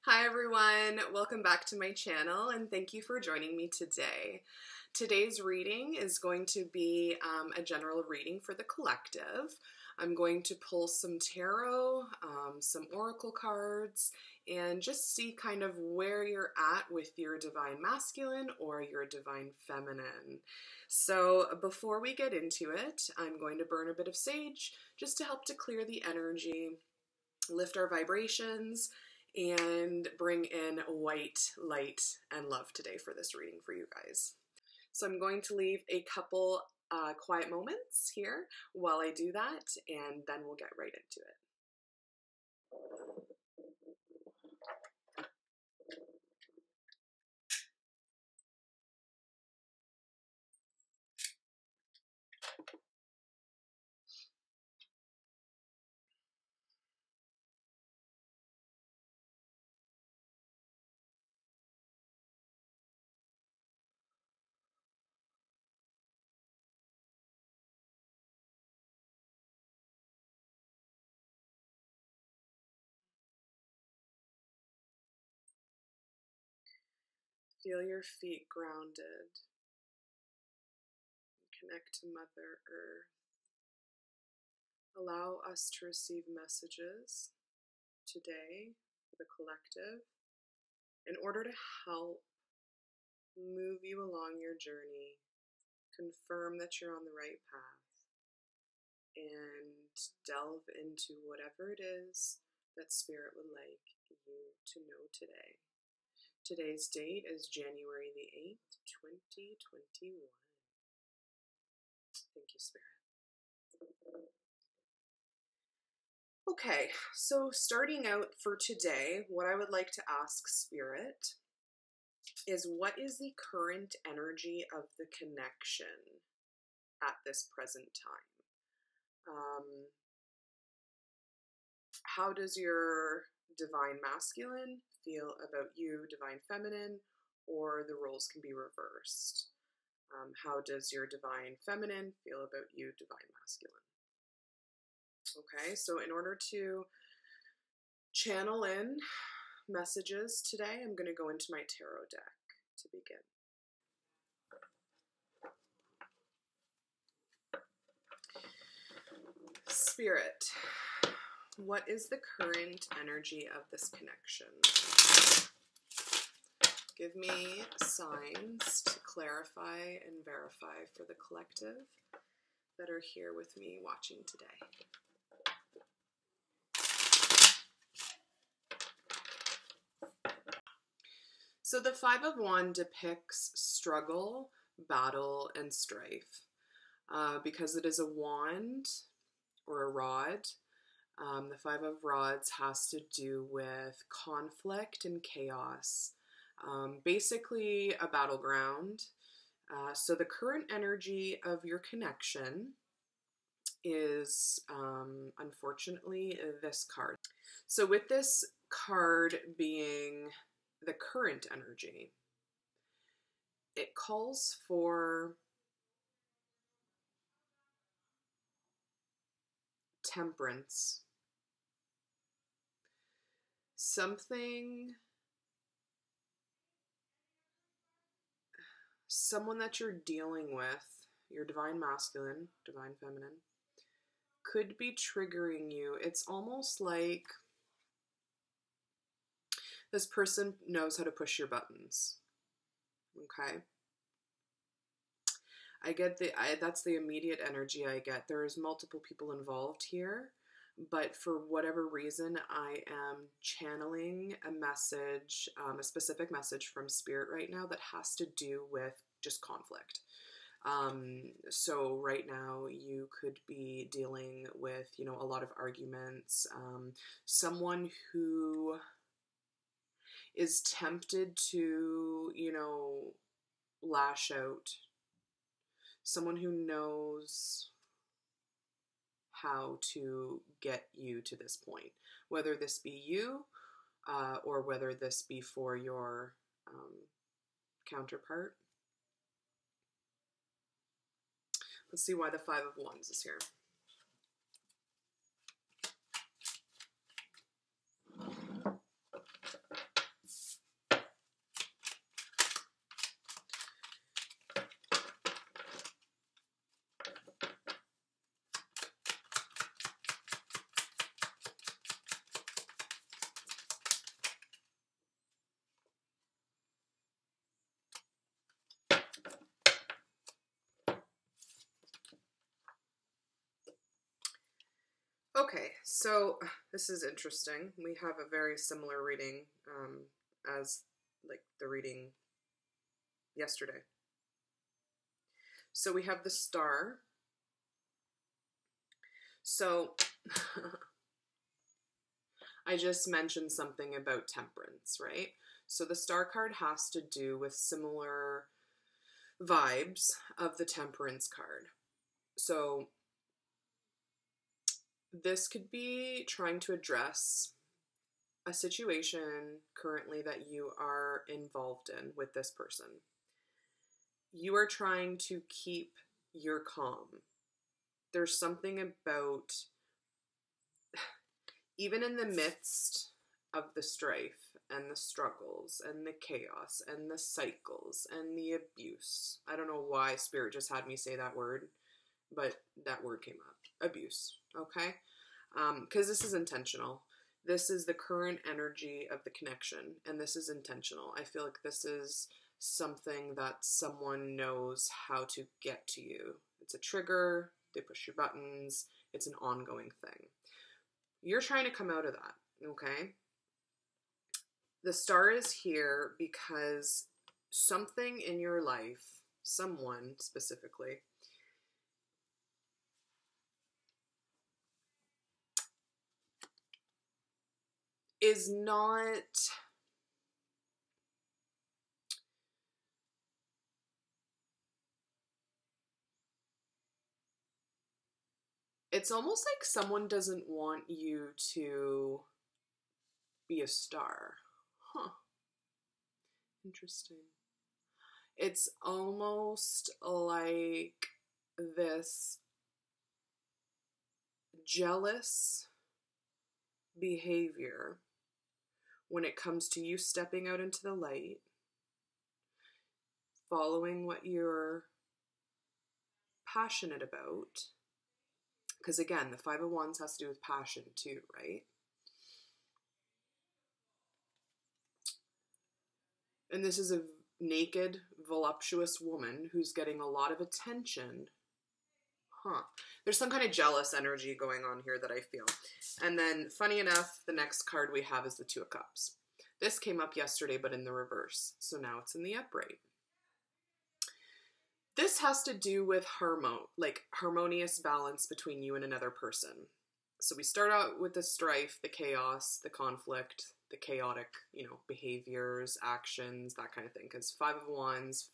Hi everyone, welcome back to my channel and thank you for joining me today. Today's reading is going to be a general reading for the collective. I'm going to pull some tarot, some oracle cards, and just see kind of where you're at with your divine masculine or your divine feminine. So before we get into it, I'm going to burn a bit of sage just to help to clear the energy, lift our vibrations, and bring in white light and love today for this reading for you guys. So I'm going to leave a couple quiet moments here while I do that, and then we'll get right into it. Feel your feet grounded. Connect to Mother Earth. Allow us to receive messages today for the collective in order to help move you along your journey, confirm that you're on the right path, and delve into whatever it is that Spirit would like you to know today. Today's date is January the 8th, 2021. Thank you, Spirit. Okay, so starting out for today, what I would like to ask Spirit is what is the current energy of the connection at this present time? How does your divine masculine feel about you, divine feminine, or the roles can be reversed? How does your divine feminine feel about you, divine masculine? Okay, so in order to channel in messages today, I'm going to go into my tarot deck to begin. Spirit, what is the current energy of this connection? Give me signs to clarify and verify for the collective that are here with me watching today. So the Five of Wands depicts struggle, battle, and strife. Because it is a wand or a rod, the Five of Rods has to do with conflict and chaos. Basically a battleground. So the current energy of your connection is, unfortunately, this card. So with this card being the current energy, it calls for temperance. Someone that you're dealing with, your divine masculine, divine feminine, could be triggering you. It's almost like this person knows how to push your buttons. Okay? I get that's the immediate energy I get. There's multiple people involved here, but for whatever reason, I am channeling a message, a specific message from Spirit right now that has to do with just conflict. So right now you could be dealing with, a lot of arguments, someone who is tempted to, lash out, someone who knows how to get you to this point, whether this be you, or whether this be for your counterpart. Let's see why the Five of Wands is here. So this is interesting. We have a very similar reading as like the reading yesterday. So we have the Star. So I just mentioned something about temperance, right? So the Star card has to do with similar vibes of the Temperance card. So this could be trying to address a situation currently that you are involved in with this person. You are trying to keep your calm. There's something about, even in the midst of the strife and the struggles and the chaos and the cycles and the abuse. I don't know why Spirit just had me say that word, but that word came up. Abuse, okay? Because this is intentional. This is the current energy of the connection, and this is intentional. I feel like this is something that someone knows how to get to you. It's a trigger, they push your buttons, it's an ongoing thing. You're trying to come out of that, okay? The Star is here because something in your life, someone specifically, is not it's almost like someone doesn't want you to be a star. Huh. Interesting. It's almost like this jealous behavior when it comes to you stepping out into the light, following what you're passionate about. Because again, the Five of Wands has to do with passion too, right? And this is a naked, voluptuous woman who's getting a lot of attention. Huh. There's some kind of jealous energy going on here that I feel. And then, funny enough, the next card we have is the Two of Cups. This came up yesterday, but in the reverse. So now it's in the upright. This has to do with harmonious balance between you and another person. So we start out with the strife, the chaos, the conflict, the chaotic, behaviors, actions, that kind of thing. Because Five of Wands,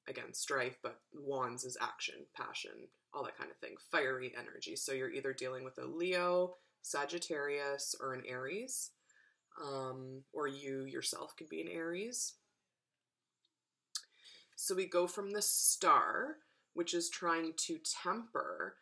again, strife, but Wands is action, passion, all that kind of thing. Fiery energy. So you're either dealing with a Leo, Sagittarius, or an Aries. Or you yourself could be an Aries. So we go from the Star, which is trying to temper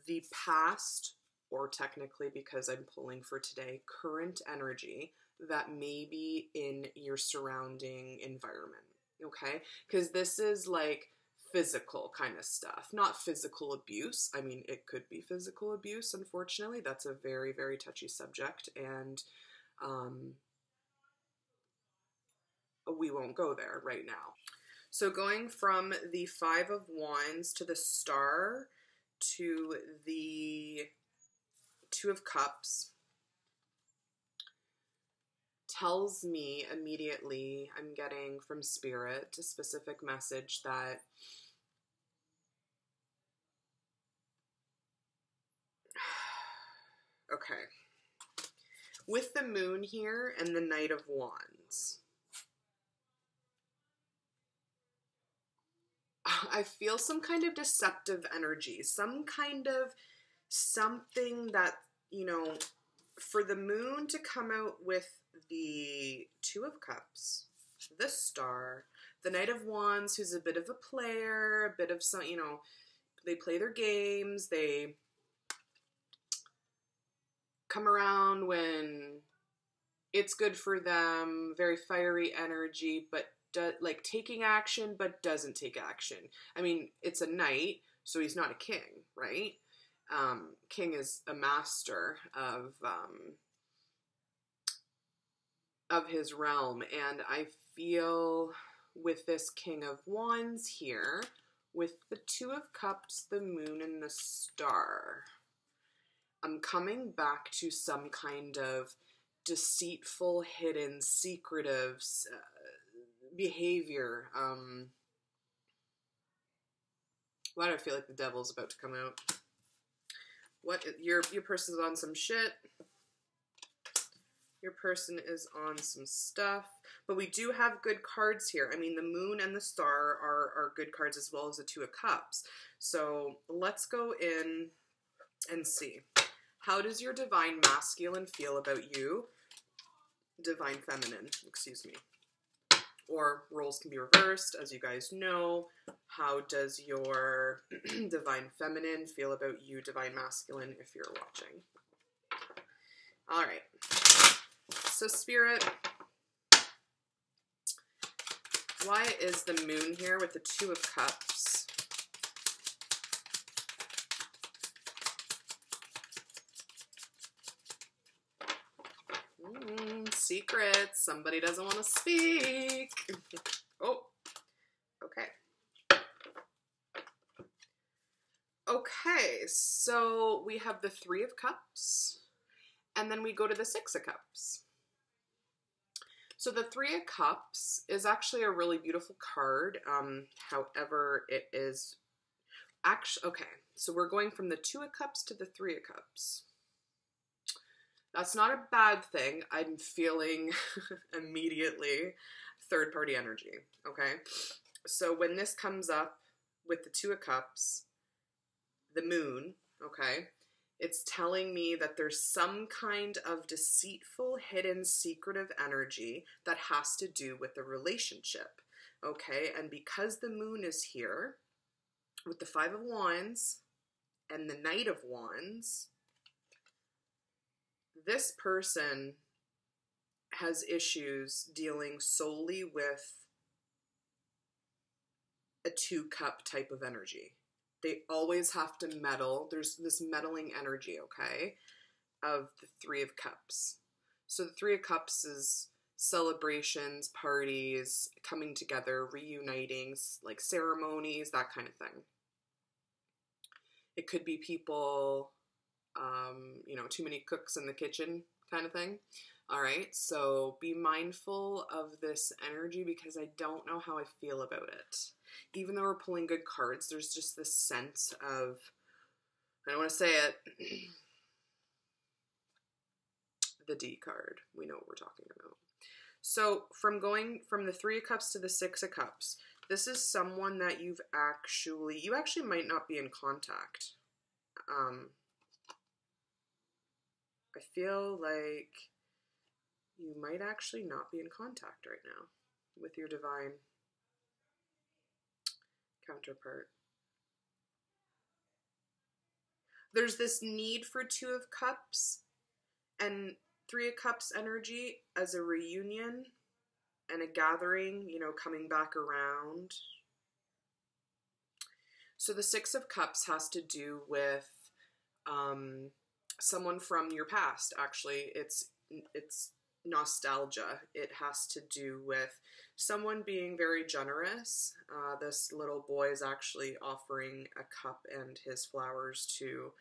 the past, or technically, because I'm pulling for today, current energy that may be in your surrounding environment, okay? Because this is like physical kind of stuff, not physical abuse. I mean, it could be physical abuse, unfortunately. That's a very, very touchy subject, and we won't go there right now. So going from the Five of Wands to the Star to the Two of Cups tells me immediately, I'm getting from Spirit a specific message that okay, with the Moon here and the Knight of Wands, I feel some kind of deceptive energy, some kind of something that, for the Moon to come out with the Two of Cups, the Star, the Knight of Wands, who's a bit of a player, a bit of some, they play their games, they come around when it's good for them, very fiery energy, but taking action, but doesn't take action. I mean, it's a knight, so he's not a king, right? King is a master of his realm, and I feel with this King of Wands here, with the Two of Cups, the Moon, and the Star, I'm coming back to some kind of deceitful, hidden, secretive behavior. Why do I feel like the devil's about to come out? What, your person's on some shit. Your person is on some stuff. But we do have good cards here. I mean, the moon and the star are good cards, as well as the Two of Cups. So let's go in and see. How does your divine masculine feel about you? Divine feminine, excuse me. Or roles can be reversed, as you guys know. How does your divine feminine feel about you, divine masculine, if you're watching? All right. So Spirit, why is the moon here with the Two of Cups? Secrets. Somebody doesn't want to speak. Oh, okay. Okay, so we have the Three of Cups, and then we go to the Six of Cups. So the Three of Cups is actually a really beautiful card. However, it is actually, okay, so we're going from the Two of Cups to the Three of Cups. That's not a bad thing. I'm feeling immediately third-party energy, okay? So when this comes up with the Two of Cups, the moon, okay, it's telling me that there's some kind of deceitful, hidden, secretive energy that has to do with the relationship, okay? And because the moon is here with the Five of Wands and the Knight of Wands, this person has issues dealing solely with a two-cup type of energy. They always have to meddle. There's this meddling energy, okay, of the Three of Cups. So the Three of Cups is celebrations, parties, coming together, reuniting, like ceremonies, that kind of thing. It could be people, you know, too many cooks in the kitchen kind of thing. All right, so be mindful of this energy because I don't know how I feel about it. Even though we're pulling good cards, there's just this sense of, I don't want to say it, the D card. We know what we're talking about. So from going from the Three of Cups to the Six of Cups, this is someone that you actually might not be in contact. I feel like you might actually not be in contact right now with your divine counterpart. There's this need for Two of Cups and Three of Cups energy as a reunion and a gathering, you know, coming back around. So the Six of Cups has to do with someone from your past. Actually, it's nostalgia. It has to do with someone being very generous. This little boy is actually offering a cup and his flowers to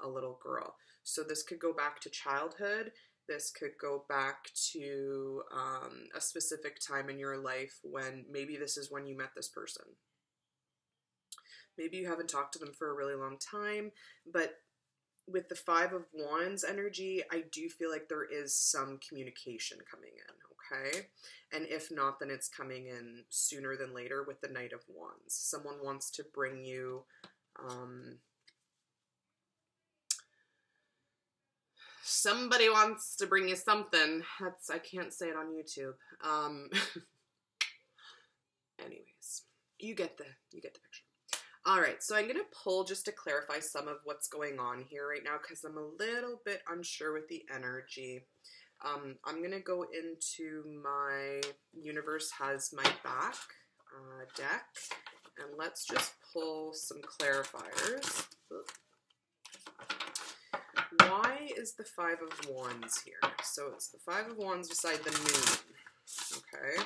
a little girl. So this could go back to childhood. This could go back to a specific time in your life when maybe this is when you met this person. Maybe you haven't talked to them for a really long time, but with the Five of Wands energy, I do feel like there is some communication coming in, okay? And if not, then it's coming in sooner than later with the Knight of Wands. Someone wants to bring you, somebody wants to bring you something. I can't say it on YouTube. Anyways, you get the picture. All right, so I'm going to pull just to clarify some of what's going on here right now because I'm a little bit unsure with the energy. I'm going to go into my Universe Has My Back deck, and let's just pull some clarifiers. Why is the Five of Wands here? So it's the Five of Wands beside the moon, okay?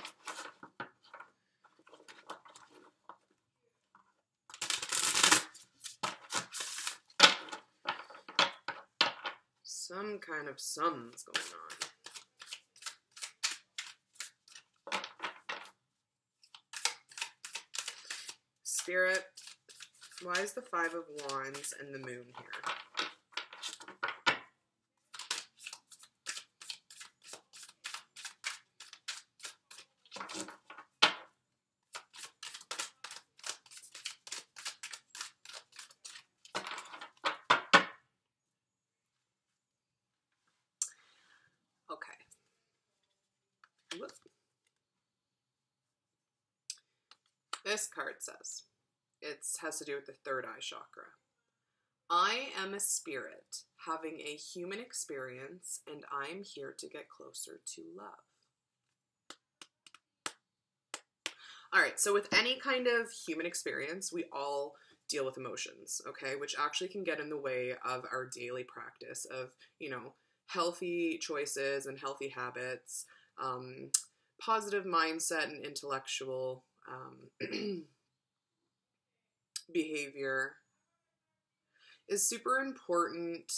Some kind of something's going on. Spirit, why is the Five of Wands and the Moon here? This card says, it has to do with the third eye chakra. I am a spirit having a human experience, and I am here to get closer to love. All right, so with any kind of human experience, we all deal with emotions, okay, which actually can get in the way of our daily practice of, you know, healthy choices and healthy habits, positive mindset and intellectual behavior is super important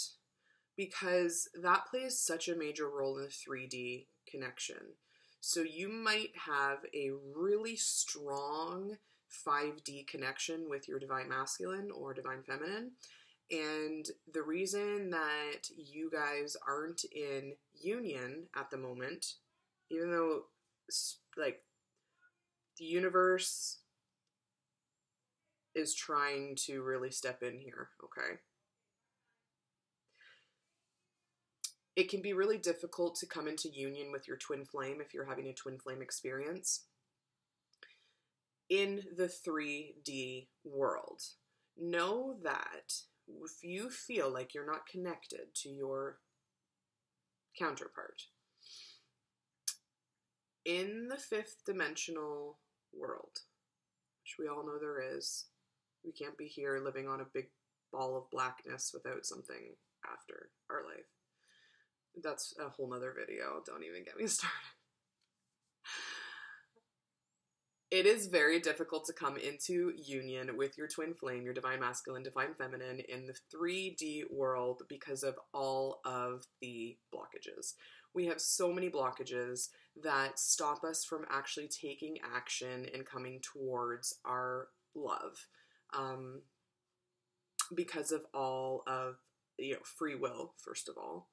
because that plays such a major role in the 3D connection. So you might have a really strong 5D connection with your divine masculine or divine feminine, and the reason that you guys aren't in union at the moment, even though like the universe is trying to really step in here, okay? It can be really difficult to come into union with your twin flame if you're having a twin flame experience in the 3D world. Know that if you feel like you're not connected to your counterpart, in the 5th dimensional world, which we all know there is, we can't be here living on a big ball of blackness without something after our life. That's a whole nother video. Don't even get me started. It is very difficult to come into union with your twin flame, your divine masculine, divine feminine in the 3D world because of all of the blockages. We have so many blockages that stop us from actually taking action and coming towards our love. Because of all of, free will, first of all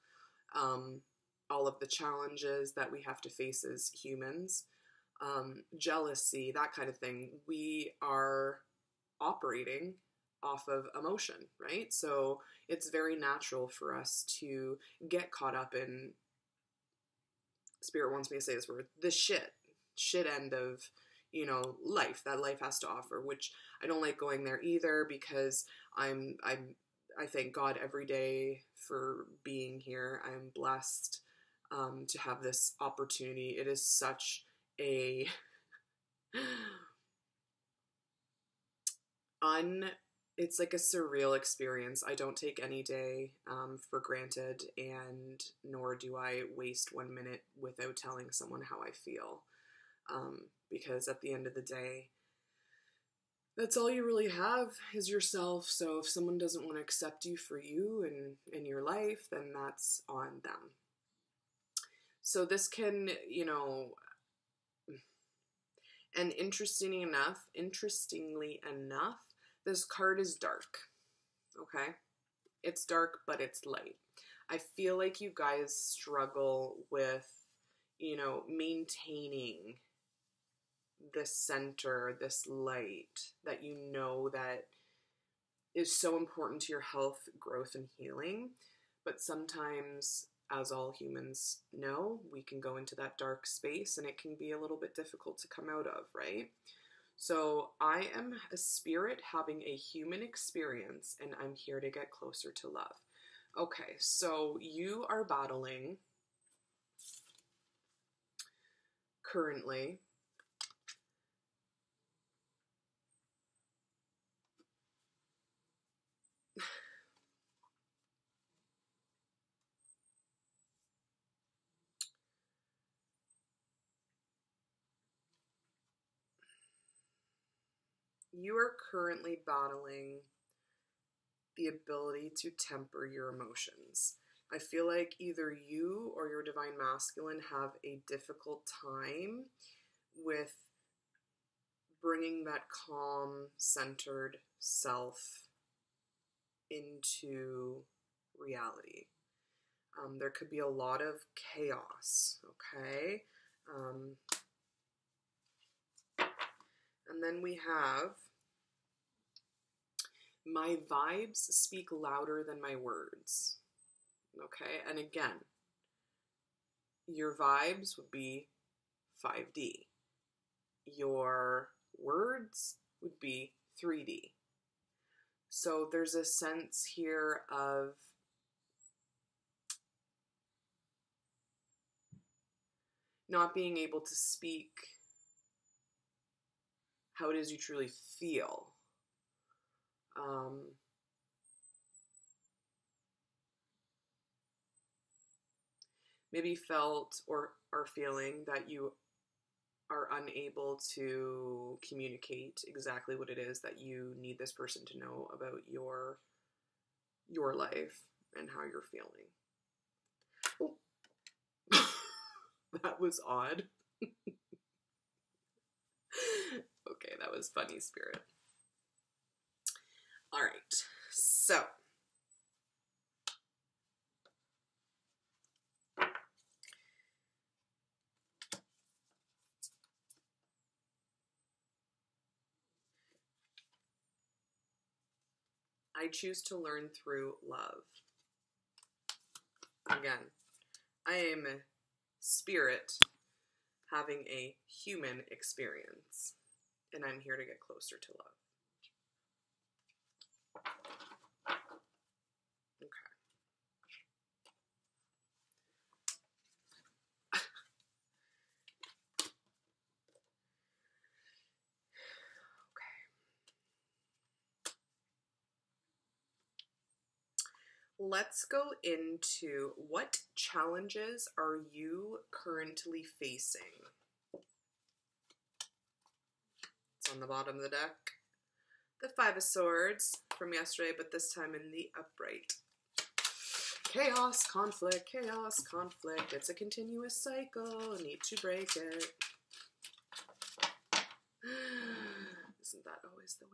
of the challenges that we have to face as humans, jealousy, that kind of thing. We are operating off of emotion, right? So it's very natural for us to get caught up in, Spirit wants me to say this word, the shit end of, life that life has to offer, which I don't like going there either, because I thank God every day for being here. I'm blessed to have this opportunity. It is such a it's like a surreal experience. I don't take any day for granted, and nor do I waste 1 minute without telling someone how I feel. Because at the end of the day, that's all you really have is yourself. So if someone doesn't want to accept you for you and in your life, then that's on them. So this can, and interestingly enough, this card is dark, okay? It's dark, but it's light. I feel like you guys struggle with, maintaining this center, this light that that is so important to your health, growth, and healing. But sometimes, as all humans know, we can go into that dark space and it can be a little bit difficult to come out of, right? So I am a spirit having a human experience, and I'm here to get closer to love. Okay, so you are battling currently battling the ability to temper your emotions. I feel like either you or your divine masculine have a difficult time with bringing that calm, centered self into reality. There could be a lot of chaos, okay? And then we have, my vibes speak louder than my words, okay? And again, your vibes would be 5D. Your words would be 3D. So there's a sense here of not being able to speak how it is you truly feel. Maybe felt or are feeling that you are unable to communicate exactly what it is that you need this person to know about your life and how you're feeling. Oh. That was odd. Okay, that was funny, Spirit. All right, so I choose to learn through love. Again, I am a spirit having a human experience, and I'm here to get closer to love. Okay. Let's go into what challenges are you currently facing? It's on the bottom of the deck. The 5 of Swords from yesterday, but this time in the upright. Chaos, conflict, chaos, conflict. It's a continuous cycle. Need to break it. Isn't that always the way?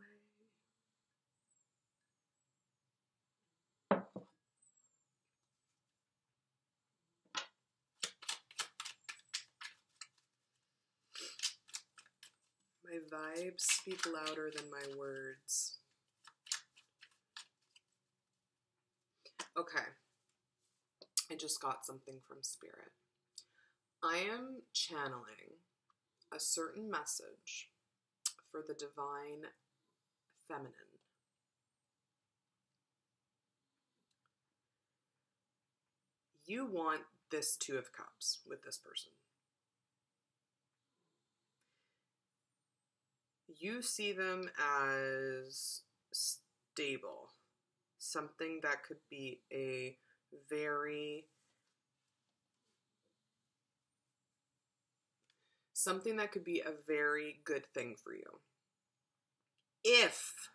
My vibes speak louder than my words. Okay. I just got something from Spirit. I am channeling a certain message for the divine feminine. You want this 2 of Cups with this person. You see them as stable, something that could be a very good thing for you. If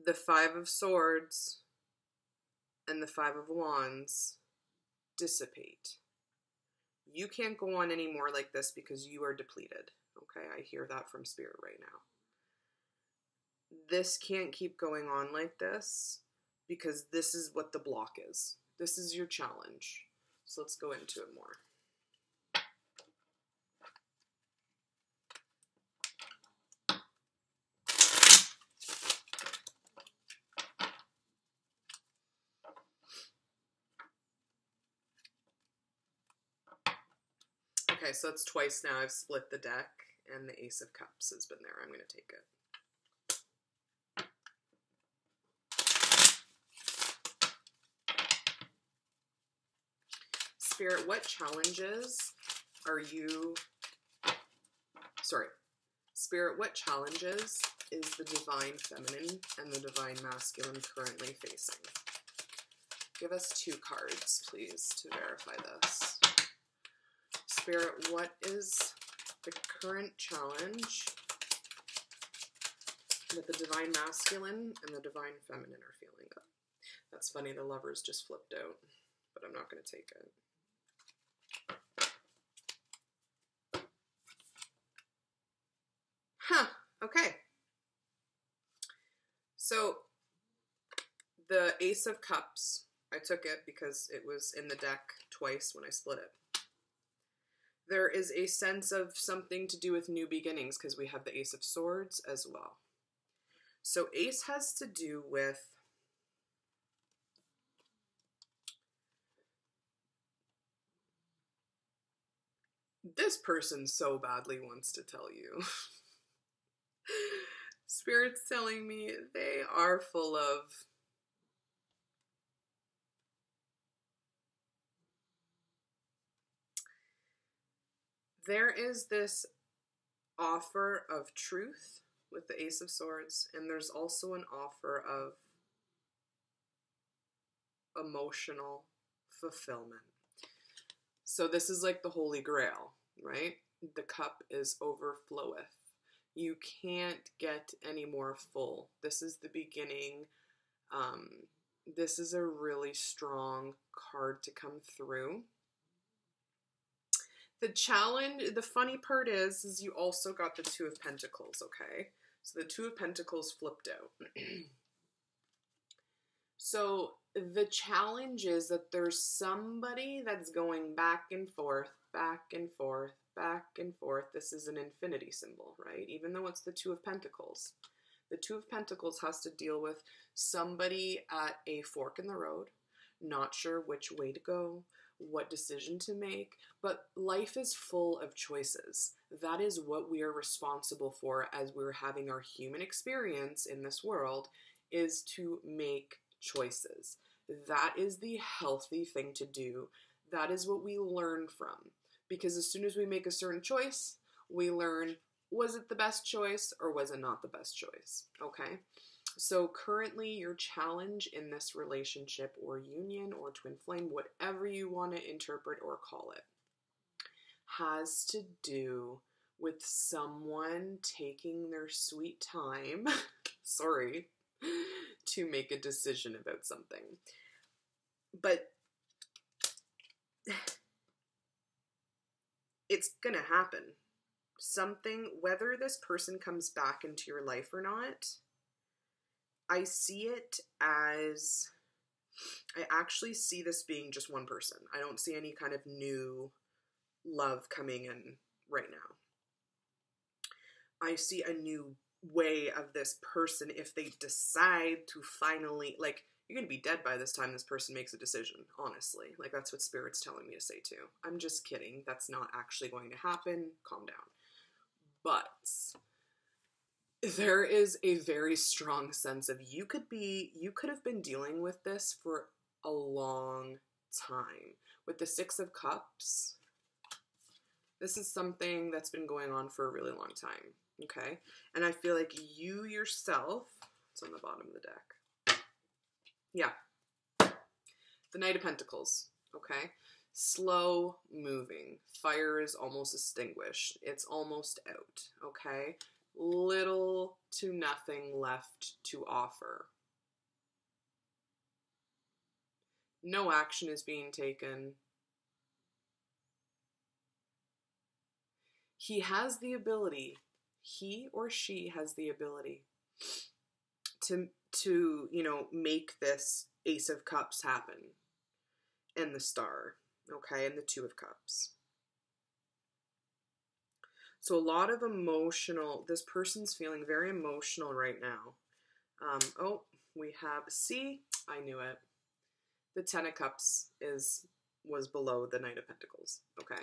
the 5 of Swords and the 5 of Wands dissipate, you can't go on anymore like this because you are depleted. Okay, I hear that from Spirit right now. This can't keep going on like this because this is what the block is. This is your challenge. So let's go into it more. Okay, so it's twice now I've split the deck, and the Ace of Cups has been there. I'm going to take it. Spirit, what challenges are you... Spirit, what challenges is the divine feminine and the divine masculine currently facing? Give us 2 cards, please, to verify this. Spirit, what is the current challenge that the divine masculine and the divine feminine are feeling? That's funny, the Lovers just flipped out, but I'm not going to take it. Huh, okay. So, the Ace of Cups, I took it because it was in the deck twice when I split it. There is a sense of something to do with new beginnings because we have the Ace of Swords as well. So Ace has to do with this person so badly wants to tell you. Spirit's telling me they are full of there is this offer of truth with the Ace of Swords, and there's also an offer of emotional fulfillment. So this is like the Holy Grail, right? The cup is overfloweth. You can't get any more full. This is the beginning. This is a really strong card to come through. The challenge, the funny part is you also got the Two of Pentacles, okay? So the Two of Pentacles flipped out. So the challenge is that there's somebody that's going back and forth, back and forth, back and forth. This is an infinity symbol, right? Even though it's the Two of Pentacles. The Two of Pentacles has to deal with somebody at a fork in the road, not sure which way to go, what decision to make, but life is full of choices. That is what we are responsible for as we're having our human experience in this world, is to make choices. That is the healthy thing to do. That is what we learn from. Because as soon as we make a certain choice, we learn, was it the best choice or was it not the best choice? Okay? So currently your challenge in this relationship or union or twin flame, whatever you want to interpret or call it, has to do with someone taking their sweet time, sorry, to make a decision about something. But it's gonna happen. Something, whether this person comes back into your life or not, I see it as, I actually see this being just one person. I don't see any kind of new love coming in right now. I see a new way of this person if they decide to finally, like, you're going to be dead by this time this person makes a decision, honestly. Like, that's what Spirit's telling me to say too. I'm just kidding. That's not actually going to happen. Calm down. But there is a very strong sense of you could have been dealing with this for a long time. With the Six of Cups, this is something that's been going on for a really long time, okay? And I feel like you yourself, it's on the bottom of the deck. Yeah. The Knight of Pentacles, okay? Slow moving. Fire is almost extinguished. It's almost out, okay? Little to nothing left to offer. No action is being taken. He has the ability, he or she has the ability to you know, make this Ace of Cups happen. And the Star, okay, and the Two of Cups. So a lot of emotional, this person's feeling very emotional right now. Oh, we have, see, I knew it. The Ten of Cups was below the Knight of Pentacles, okay?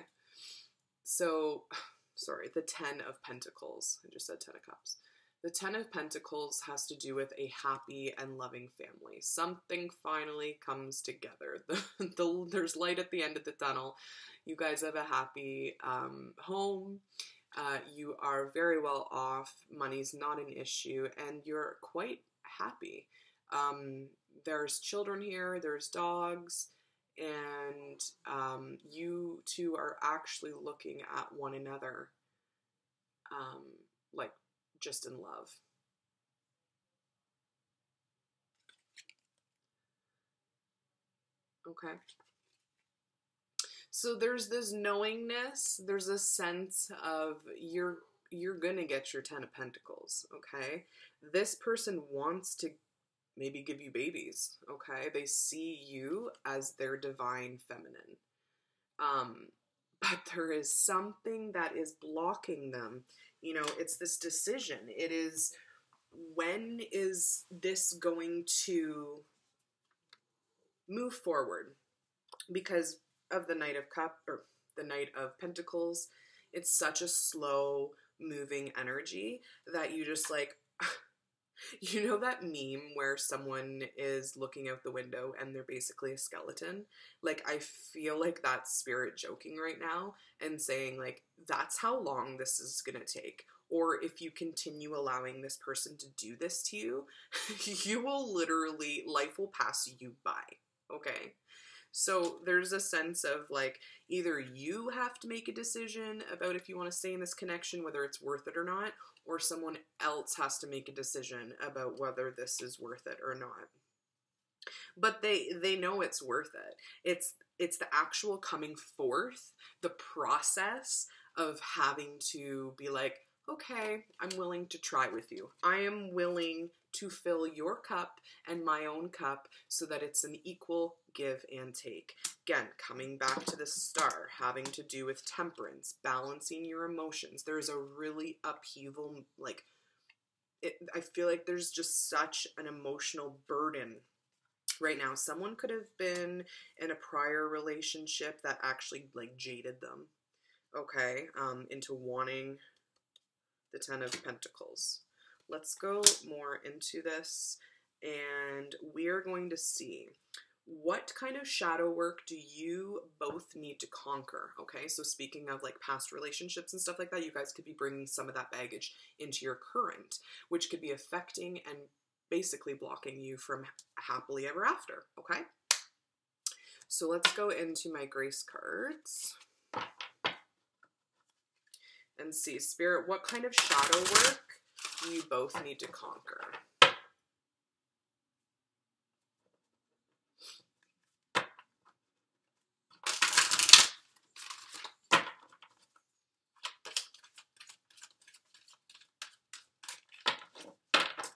So, sorry, the Ten of Pentacles. I just said Ten of Cups. The Ten of Pentacles has to do with a happy and loving family. Something finally comes together. There's light at the end of the tunnel. You guys have a happy home. You are very well off. Money's not an issue. And you're quite happy. There's children here. There's dogs. And you two are actually looking at one another like just in love. Okay. So there's this knowingness, there's a sense of you're gonna get your 10 of Pentacles, okay? This person wants to maybe give you babies, okay? They see you as their divine feminine. But there is something that is blocking them. You know, it's this decision. It is, when is this going to move forward? Because of the Knight of the Knight of Pentacles, it's such a slow moving energy that you just like, you know that meme where someone is looking out the window and they're basically a skeleton? Like, I feel like that's spirit joking right now and saying, like, that's how long this is gonna take. Or if you continue allowing this person to do this to you, you will literally, life will pass you by, okay? So there's a sense of like, either you have to make a decision about if you want to stay in this connection, whether it's worth it or not, or someone else has to make a decision about whether this is worth it or not. But they know it's worth it. It's the actual coming forth, the process of having to be like, okay, I'm willing to try with you. I am willing to fill your cup and my own cup so that it's an equal give and take. Again, coming back to the star, having to do with temperance, balancing your emotions. There's a really upheaval, like, I feel like there's just such an emotional burden right now. Someone could have been in a prior relationship that actually, like, jaded them, okay, into wanting the 10 of Pentacles. Let's go more into this, and we are going to see what kind of shadow work do you both need to conquer, okay? So speaking of like past relationships and stuff like that, you guys could be bringing some of that baggage into your current, which could be affecting and basically blocking you from happily ever after, okay? So let's go into my grace cards and see, Spirit, what kind of shadow work do you both need to conquer?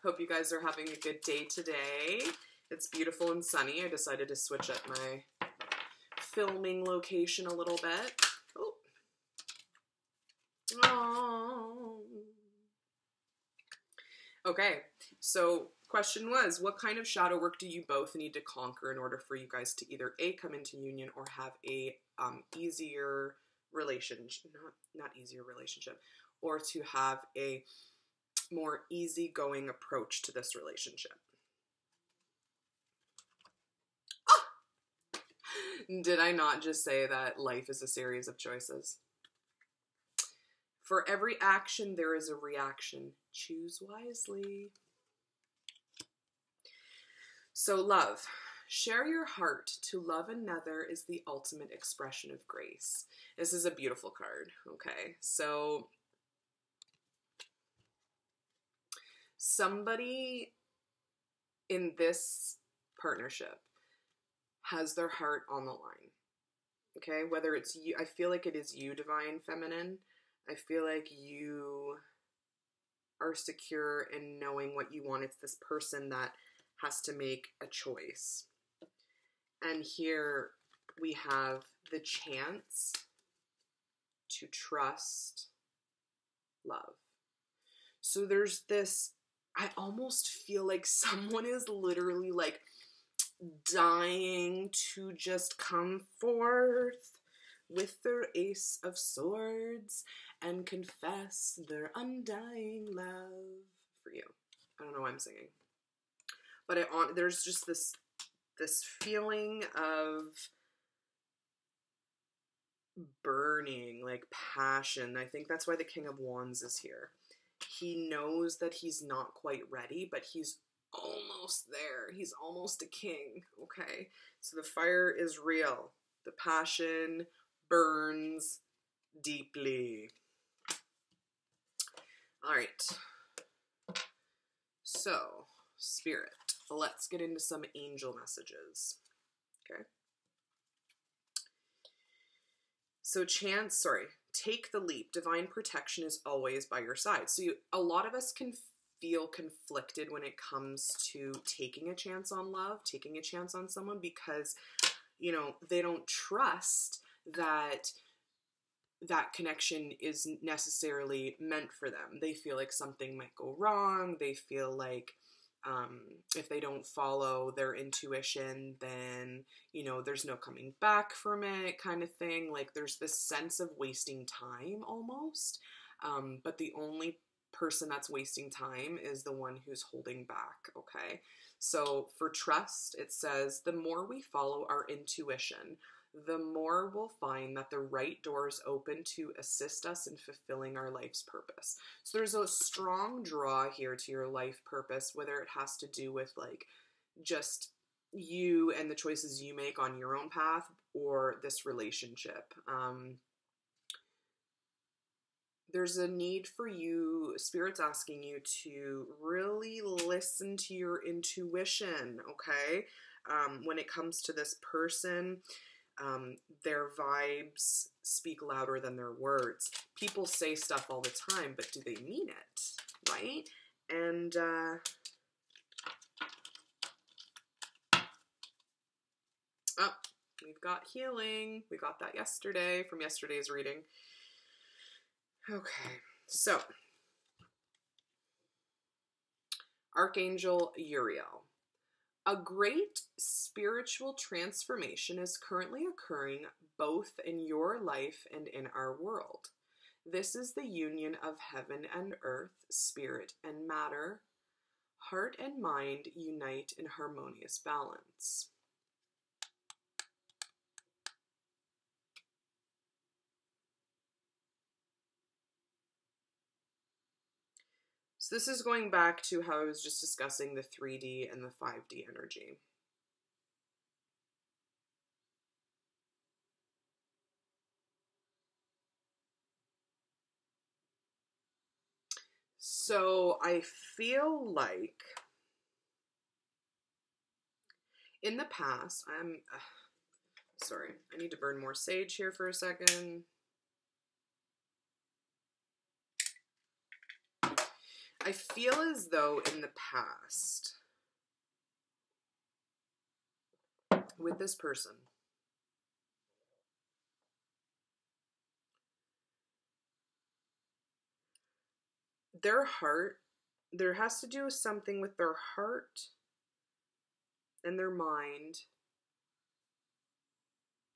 Hope you guys are having a good day today. It's beautiful and sunny. I decided to switch up my filming location a little bit. Oh. Okay, so question was, what kind of shadow work do you both need to conquer in order for you guys to either A, come into union, or have a easier relationship, not easier relationship, or to have a more easygoing approach to this relationship? Ah! Did I not just say that life is a series of choices? For every action, there is a reaction. Choose wisely. So love. Share your heart. To love another is the ultimate expression of grace. This is a beautiful card, okay? So somebody in this partnership has their heart on the line, okay? Whether it's you, I feel like it is you, divine feminine. I feel like you are secure in knowing what you want. It's this person that has to make a choice. And here we have the chance to trust love. So there's this, I almost feel like someone is literally like dying to just come forth with their Ace of Swords and confess their undying love for you. I don't know why I'm singing. But there's just this feeling of burning, like passion. I think that's why the King of Wands is here. He knows that he's not quite ready, but he's almost there. He's almost a king, okay? So the fire is real. The passion burns deeply. All right. So, Spirit, let's get into some angel messages. Okay? take the leap. Divine protection is always by your side. So a lot of us can feel conflicted when it comes to taking a chance on love, taking a chance on someone, because, you know, they don't trust that that connection is necessarily meant for them. They feel like something might go wrong. They feel like if they don't follow their intuition, then, you know, there's no coming back from it, kind of thing. Like, there's this sense of wasting time almost. But the only person that's wasting time is the one who's holding back, okay? So for trust, it says, the more we follow our intuition, the more we'll find that the right doors open to assist us in fulfilling our life's purpose. So there's a strong draw here to your life purpose, whether it has to do with like just you and the choices you make on your own path or this relationship. There's a need for you, Spirit's asking you to really listen to your intuition, okay? When it comes to this person, their vibes speak louder than their words. People say stuff all the time, but do they mean it, right? And we've got healing. We got that yesterday from yesterday's reading. Okay, so Archangel Uriel. A great spiritual transformation is currently occurring both in your life and in our world. This is the union of heaven and earth, spirit and matter. Heart and mind unite in harmonious balance. So this is going back to how I was just discussing the 3D and the 5D energy. So I feel like in the past, sorry, I need to burn more sage here for a second. I feel as though in the past, with this person, their heart, there has to do something with their heart and their mind,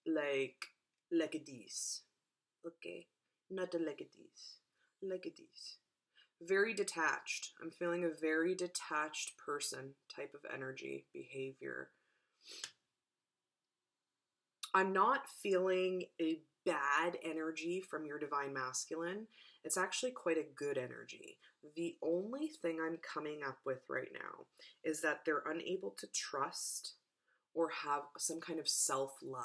like a this, okay? Not like a this, like a this. Very detached. I'm feeling a very detached person type of energy, behavior. I'm not feeling a bad energy from your divine masculine. It's actually quite a good energy. The only thing I'm coming up with right now is that they're unable to trust or have some kind of self-love.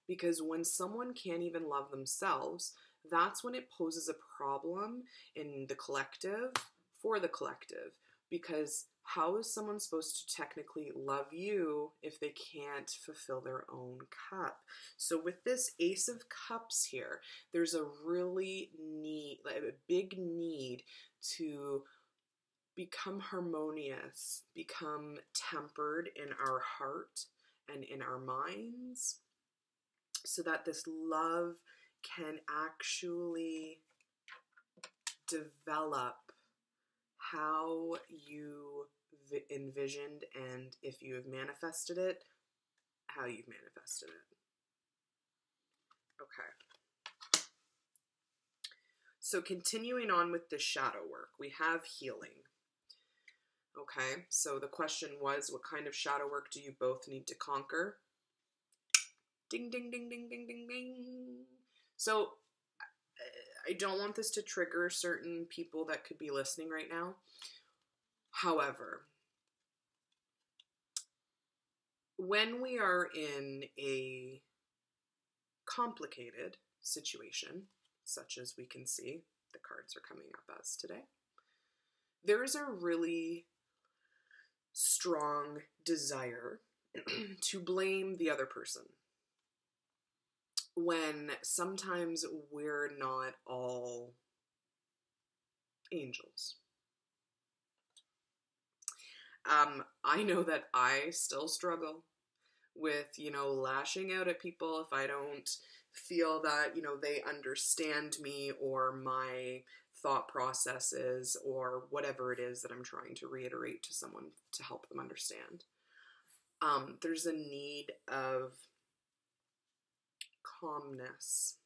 Because when someone can't even love themselves, that's when it poses a problem in the collective, for the collective. Because how is someone supposed to technically love you if they can't fulfill their own cup? So with this Ace of Cups here, there's a really a big need to become harmonious, become tempered in our heart and in our minds, so that this love can actually develop how you envisioned, and if you have manifested it, how you've manifested it. Okay. So continuing on with the shadow work, we have healing. Okay, so the question was, what kind of shadow work do you both need to conquer? Ding, ding, ding, ding, ding, ding, ding. So I don't want this to trigger certain people that could be listening right now. However, when we are in a complicated situation, such as we can see the cards are coming up as today, there is a really strong desire to blame the other person. when sometimes we're not all angels. I know that I still struggle with, lashing out at people if I don't feel that, they understand me or my thought processes or whatever it is that I'm trying to reiterate to someone to help them understand. There's a need of calmness.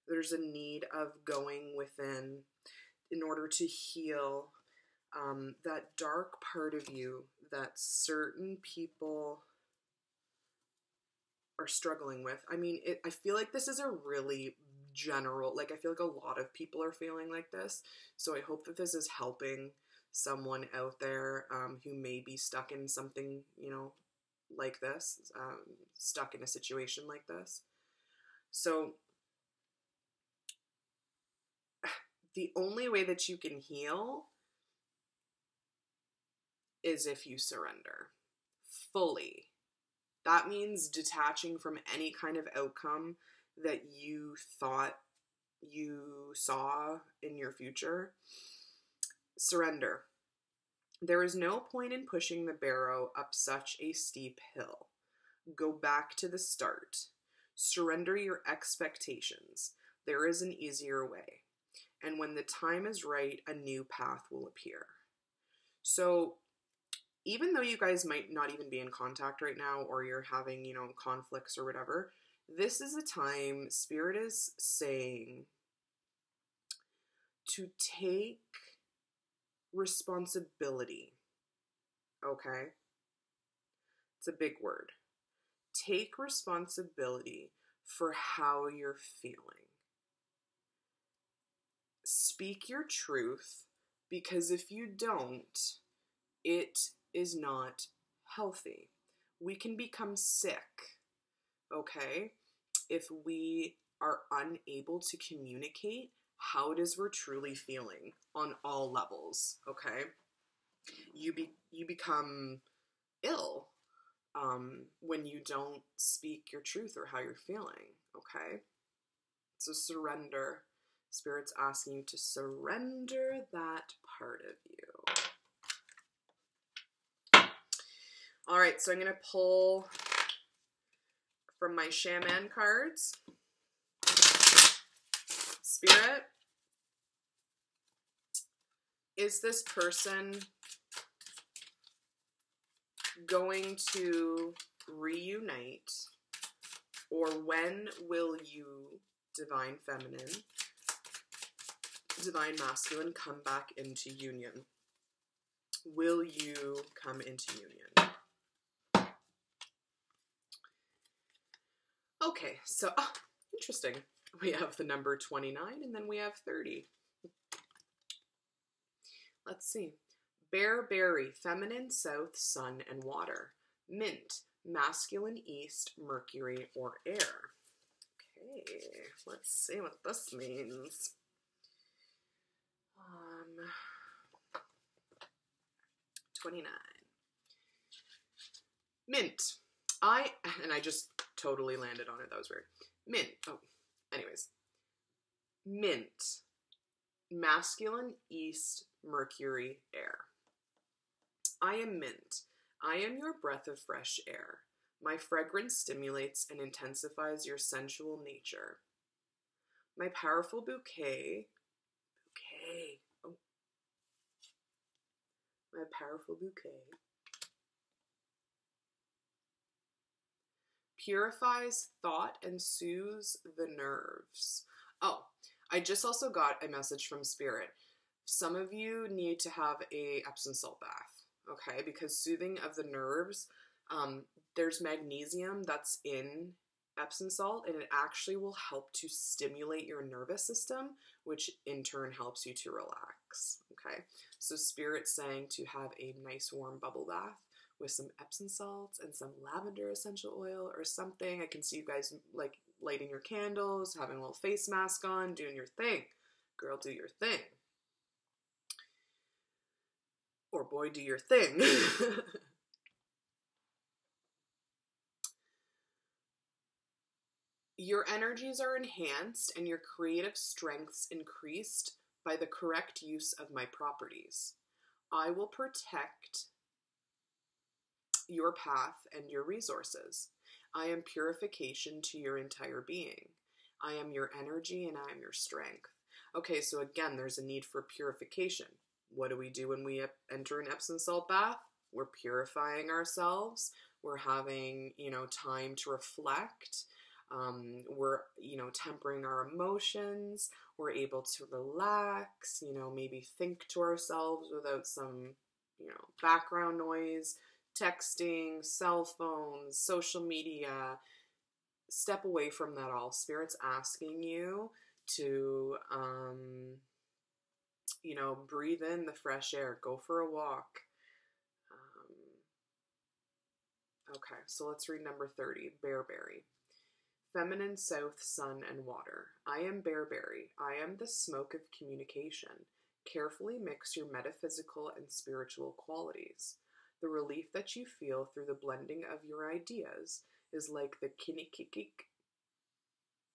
There's a need of going within in order to heal that dark part of you that certain people are struggling with. I mean, I feel like this is a really general, I feel like a lot of people are feeling like this. So I hope that this is helping someone out there who may be stuck in something, like this, stuck in a situation like this. So the only way that you can heal is if you surrender fully. That means detaching from any kind of outcome that you thought you saw in your future. Surrender. There is no point in pushing the barrow up such a steep hill. Go back to the start. Surrender your expectations. There is an easier way. And when the time is right, a new path will appear. So even though you guys might not even be in contact right now, or you're having, conflicts or whatever, this is a time Spirit is saying to take responsibility. Okay? It's a big word. Take responsibility for how you're feeling. Speak your truth, because if you don't, it is not healthy. We can become sick, okay, if we are unable to communicate how it is we're truly feeling on all levels, okay? You become ill when you don't speak your truth or how you're feeling, okay? So surrender. Spirit's asking you to surrender that part of you. All right, so I'm going to pull from my shaman cards. Spirit, is this person going to reunite, or when will you, divine feminine, divine masculine, come back into union? Will you come into union? Okay, so, interesting. We have the number 29, and then we have 30. Let's see. Bear, berry, feminine, south, sun, and water. Mint, masculine, east, Mercury, or air. Okay, let's see what this means. 29. Mint. I just totally landed on it. That was weird. Mint. Oh, anyways. Mint. Masculine, east, Mercury, air. I am mint. I am your breath of fresh air. My fragrance stimulates and intensifies your sensual nature. My powerful bouquet. My powerful bouquet purifies thought and soothes the nerves. Oh, I just also got a message from Spirit. Some of you need to have a Epsom salt bath, okay? Because soothing of the nerves, there's magnesium that's in Epsom salt, and it actually will help to stimulate your nervous system, which in turn helps you to relax, okay? So Spirit's saying to have a nice warm bubble bath with some Epsom salts and some lavender essential oil or something. I can see you guys like lighting your candles, having a little face mask on, doing your thing. Girl, do your thing. Or boy, do your thing. Your energies are enhanced and your creative strengths increased by the correct use of my properties. I will protect your path and your resources. I am purification to your entire being. I am your energy and I am your strength. Okay, so again, there's a need for purification. What do we do when we enter an Epsom salt bath? We're purifying ourselves. We're having, time to reflect. We're, tempering our emotions. We're able to relax, maybe think to ourselves without some, background noise, texting, cell phones, social media. Step away from that all. Spirit's asking you to, breathe in the fresh air. Go for a walk. Okay, so let's read number 30, Bearberry. Feminine south, sun, and water. I am Bearberry. I am the smoke of communication. Carefully mix your metaphysical and spiritual qualities. The relief that you feel through the blending of your ideas is like the kinikikik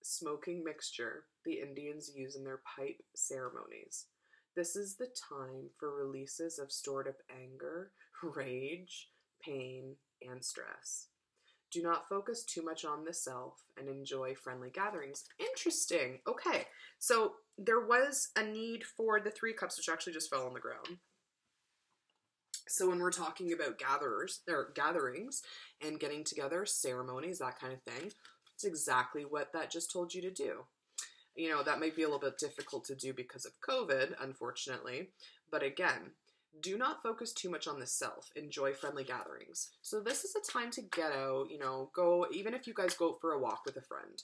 smoking mixture the Indians use in their pipe ceremonies. This is the time for releases of stored up anger, rage, pain, and stress. Do not focus too much on the self and enjoy friendly gatherings. Interesting. Okay, so there was a need for the 3 cups, which actually just fell on the ground. So when we're talking about gatherings and getting together, ceremonies, that kind of thing, it's exactly what that just told you to do. That might be a little bit difficult to do because of COVID, unfortunately. But again, do not focus too much on the self. Enjoy friendly gatherings. So this is a time to get out, go, even if you guys go for a walk with a friend,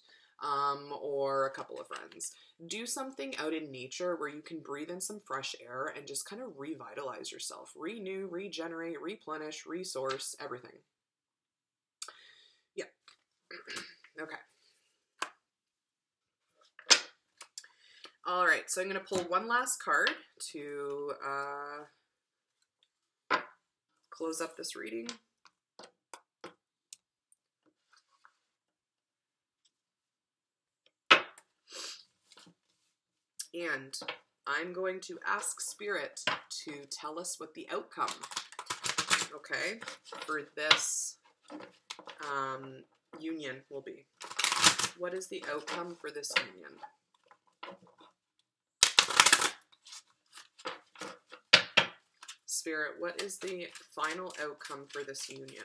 or a couple of friends. Do something out in nature where you can breathe in some fresh air and just kind of revitalize yourself. Renew, regenerate, replenish, resource, everything. Yeah. Okay. All right, so I'm going to pull one last card to close up this reading. And I'm going to ask Spirit to tell us what the outcome, okay, for this union will be. What is the outcome for this union? Spirit, what is the final outcome for this union?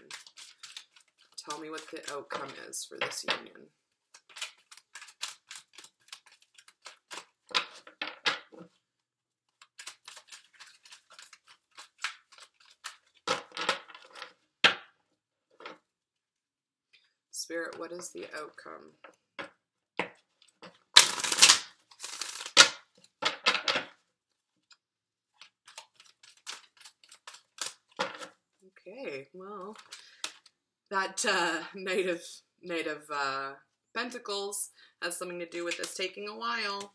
Tell me what the outcome is for this union. Spirit, what is the outcome? Okay, well, that Knight of Pentacles has something to do with this taking a while.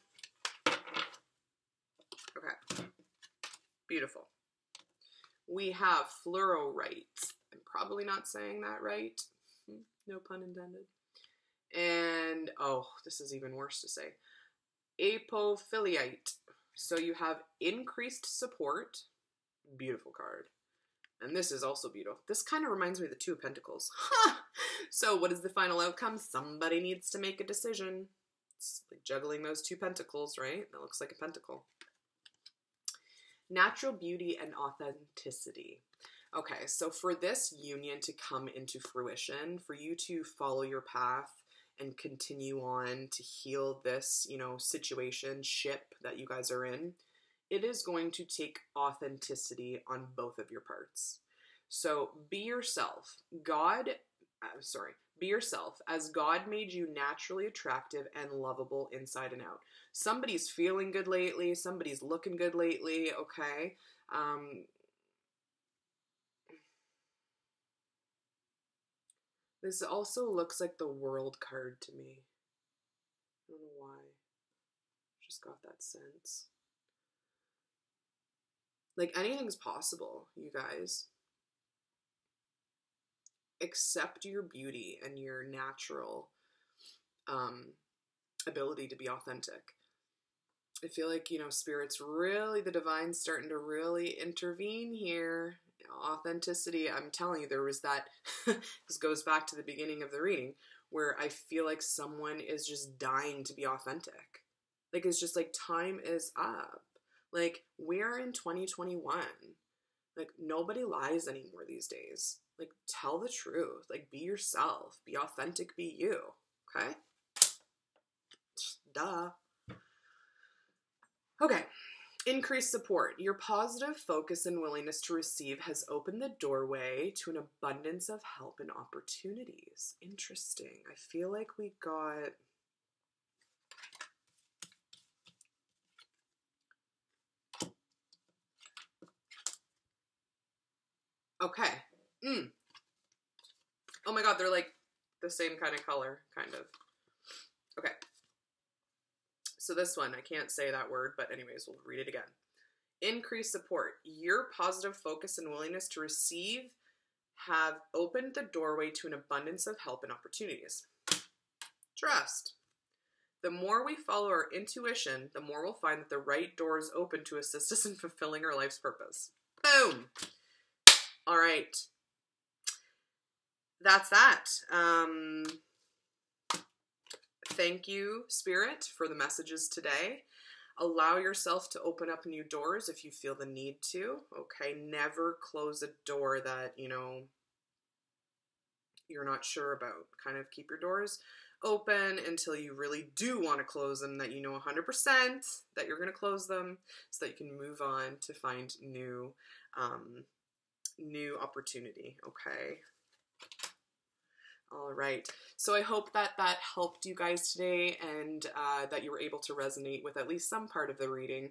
Okay, beautiful. We have fluorite. I'm probably not saying that right. No pun intended. And, oh, this is even worse to say. Apophiliite. So you have increased support. Beautiful card. And this is also beautiful. This kind of reminds me of the Two of Pentacles. So what is the final outcome? Somebody needs to make a decision. It's like juggling those 2 pentacles, right? That looks like a pentacle. Natural beauty and authenticity. Okay, so for this union to come into fruition, for you to follow your path and continue on to heal this, situation, ship that you guys are in, it is going to take authenticity on both of your parts. So be yourself. Be yourself as God made you naturally attractive and lovable inside and out. Somebody's feeling good lately. Somebody's looking good lately. Okay. This also looks like the World card to me. I don't know why. Just got that sense. Like, anything's possible, you guys. Accept your beauty and your natural ability to be authentic. I feel like, you know, Spirit's really, the divine's starting to really intervene here. Authenticity, I'm telling you, there was that, this goes back to the beginning of the reading, where I feel like someone is just dying to be authentic. Like, it's just like, time is up. Like, we're in 2021. Like, nobody lies anymore these days. Like, tell the truth. Like, be yourself. Be authentic. Be you. Okay? Duh. Okay. Increased support. Your positive focus and willingness to receive has opened the doorway to an abundance of help and opportunities. Interesting. I feel like we got... Okay. Oh my god, they're like the same kind of color, kind of. Okay. So this one, I can't say that word, but anyways, we'll read it again. Increased support. Your positive focus and willingness to receive have opened the doorway to an abundance of help and opportunities. Trust. The more we follow our intuition, the more we'll find that the right doors open to assist us in fulfilling our life's purpose. Boom! All right. That's that. Thank you, Spirit, for the messages today. Allow yourself to open up new doors if you feel the need to. Okay, never close a door that, you know, you're not sure about. Kind of keep your doors open until you really do want to close them, that you know 100% that you're going to close them, so that you can move on to find new opportunity. Okay. All right. So I hope that that helped you guys today, and that you were able to resonate with at least some part of the reading.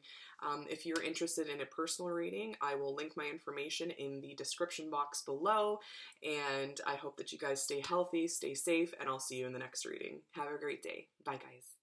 If you're interested in a personal reading, I will link my information in the description box below, and I hope that you guys stay healthy, stay safe, and I'll see you in the next reading. Have a great day. Bye, guys.